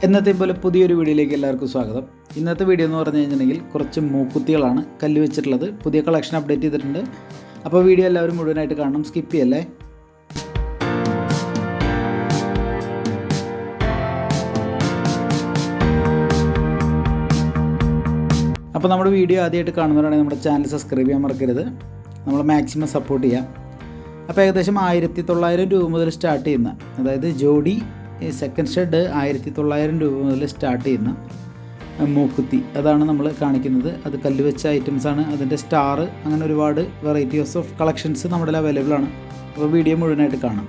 എന്നത്തെ പോലെ പുതിയൊരു വീഡിയോയിലേക്ക് എല്ലാവർക്കും സ്വാഗതം. ഇന്നത്തെ വീഡിയോ എന്ന് പറഞ്ഞു കഴിഞ്ഞിട്ടുണ്ടെങ്കിൽ കുറച്ച് മൂക്കുത്തികളാണ് കല്ല് വെച്ചിട്ടുള്ളത്. പുതിയ കളക്ഷൻ അപ്ഡേറ്റ് ചെയ്തിട്ടുണ്ട്. അപ്പോൾ വീഡിയോ എല്ലാവരും മുഴുവനായിട്ട് കാണണം, സ്കിപ്പ് ചെയ്യല്ലേ. അപ്പോൾ നമ്മുടെ വീഡിയോ ആദ്യമായിട്ട് കാണുന്നവരാണെങ്കിൽ നമ്മുടെ ചാനൽ സബ്സ്ക്രൈബ് ചെയ്യാൻ മറക്കരുത്. നമ്മൾ മാക്സിമം സപ്പോർട്ട് ചെയ്യാം. അപ്പോൾ ഏകദേശം 1900 രൂപ മുതൽ സ്റ്റാർട്ട് ചെയ്യുന്ന, അതായത് ജോഡി സെക്കൻഡ് സ്റ്റഡ് 1900 രൂപ മുതൽ സ്റ്റാർട്ട് ചെയ്യുന്ന മൂക്കുത്തി അതാണ് നമ്മൾ കാണിക്കുന്നത്. അത് കല്ല് വെച്ച ഐറ്റംസാണ്. അതിൻ്റെ സ്റ്റാർ, അങ്ങനെ ഒരുപാട് വെറൈറ്റീസ് ഓഫ് കളക്ഷൻസ് നമ്മുടെ അവൈലബിൾ ആണ്. അപ്പോൾ വീഡിയോ മുഴുവനായിട്ട് കാണാം.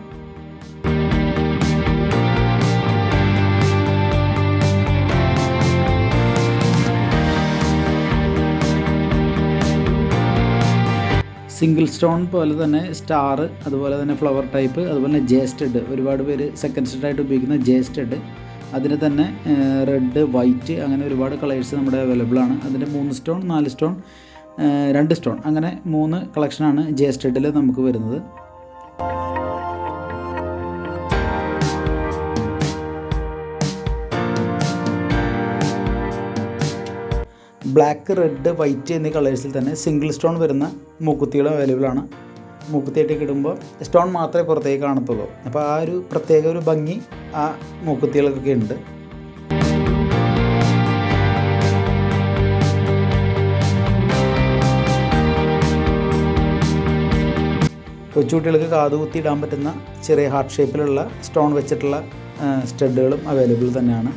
സിംഗിൾ സ്റ്റോൺ പോലെ തന്നെ സ്റ്റാർ, അതുപോലെ തന്നെ ഫ്ലവർ ടൈപ്പ്, അതുപോലെ തന്നെ ജെ സ്റ്റഡ്, ഒരുപാട് പേര് സെക്കൻഡ് സ്റ്റഡായിട്ട് ഉപയോഗിക്കുന്ന ജെ സ്റ്റഡ്, അതിന് തന്നെ റെഡ്, വൈറ്റ്, അങ്ങനെ ഒരുപാട് കളേഴ്സ് നമ്മുടെ അവൈലബിൾ ആണ്. അതിൻ്റെ 3 സ്റ്റോൺ, 4 സ്റ്റോൺ, 2 സ്റ്റോൺ, അങ്ങനെ 3 കളക്ഷനാണ് ജെ സ്റ്റഡിൽ നമുക്ക് വരുന്നത്. ബ്ലാക്ക്, റെഡ്, വൈറ്റ് എന്നീ കളേഴ്സിൽ തന്നെ സിംഗിൾ സ്റ്റോൺ വരുന്ന മൂക്കുത്തികൾ അവൈലബിൾ ആണ്. മൂക്കുത്തിയായിട്ടൊക്കെ ഇടുമ്പോൾ സ്റ്റോൺ മാത്രമേ പുറത്തേക്ക് കാണത്തുള്ളൂ. അപ്പോൾ ആ ഒരു പ്രത്യേക ഒരു ഭംഗി ആ മൂക്കുത്തികൾക്കൊക്കെ ഉണ്ട്. കൊച്ചുകുട്ടികൾക്ക് കാതുകുത്തി ഇടാൻ പറ്റുന്ന ചെറിയ ഹാർട്ട് ഷേപ്പിലുള്ള സ്റ്റോൺ വെച്ചിട്ടുള്ള സ്റ്റഡുകളും അവൈലബിൾ തന്നെയാണ്.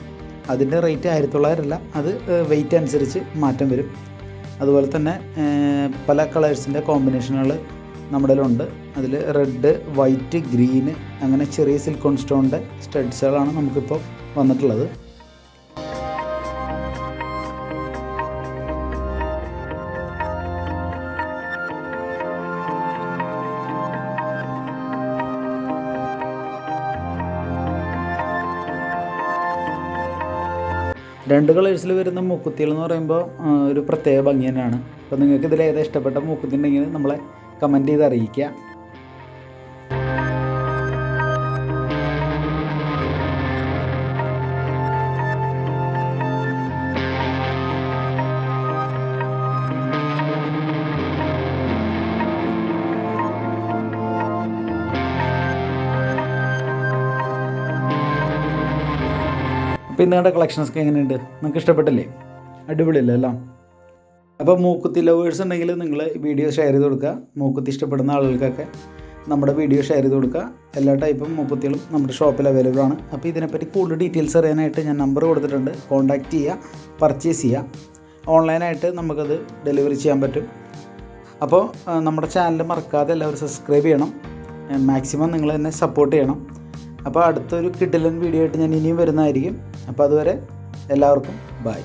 അതിൻ്റെ റേറ്റ് 1900 അല്ല, അത് വെയിറ്റ് അനുസരിച്ച് മാറ്റം വരും. അതുപോലെ തന്നെ പല കളേഴ്സിൻ്റെ കോമ്പിനേഷനുകൾ നമ്മുടെ ഉണ്ട്. അതിൽ റെഡ്, വൈറ്റ്, ഗ്രീന്, അങ്ങനെ ചെറിയ സിലിക്കോൺ സ്റ്റോണിൻ്റെ സ്റ്റഡ്സുകളാണ് നമുക്കിപ്പോൾ വന്നിട്ടുള്ളത്. രണ്ട് കളേഴ്സിൽ വരുന്ന മൂക്കുത്തികൾ എന്ന് പറയുമ്പോൾ ഒരു പ്രത്യേക ഭംഗി തന്നെയാണ്. അപ്പോൾ നിങ്ങൾക്ക് ഇതിൽ ഏതാ ഇഷ്ടപ്പെട്ട മൂക്കുത്തി ഉണ്ടെങ്കിൽ നമ്മളെ കമൻറ്റ് ചെയ്ത് അറിയിക്കുക. അപ്പോൾ ഇന്നത്തെ കളക്ഷൻസൊക്കെ എങ്ങനെയുണ്ട്? നിങ്ങൾക്ക് ഇഷ്ടപ്പെട്ടില്ലേ? അടിപൊളിയല്ലേ എല്ലാം? അപ്പോൾ മൂക്കുത്തി ലവേഴ്സ് ഉണ്ടെങ്കിൽ നിങ്ങൾ വീഡിയോ ഷെയർ ചെയ്ത് കൊടുക്കുക. മൂക്കുത്തി ഇഷ്ടപ്പെടുന്ന ആളുകൾക്കൊക്കെ നമ്മുടെ വീഡിയോ ഷെയർ ചെയ്ത് കൊടുക്കുക. എല്ലാ ടൈപ്പും മൂക്കുത്തികളും നമ്മുടെ ഷോപ്പിൽ അവൈലബിൾ ആണ്. അപ്പോൾ ഇതിനെപ്പറ്റി കൂടുതൽ ഡീറ്റെയിൽസ് അറിയാനായിട്ട് ഞാൻ നമ്പർ കൊടുത്തിട്ടുണ്ട്. കോൺടാക്റ്റ് ചെയ്യുക, പർച്ചേസ് ചെയ്യുക. ഓൺലൈനായിട്ട് നമുക്കത് ഡെലിവറി ചെയ്യാൻ പറ്റും. അപ്പോൾ നമ്മുടെ ചാനൽ മറക്കാതെ എല്ലാവരും സബ്സ്ക്രൈബ് ചെയ്യണം. മാക്സിമം നിങ്ങൾ എന്നെ സപ്പോർട്ട് ചെയ്യണം. അപ്പോൾ അടുത്തൊരു കിടിലൻ വീഡിയോ ആയിട്ട് ഞാൻ ഇനിയും വരുന്നതായിരിക്കും. അപ്പോൾ അതുവരെ എല്ലാവർക്കും ബൈ.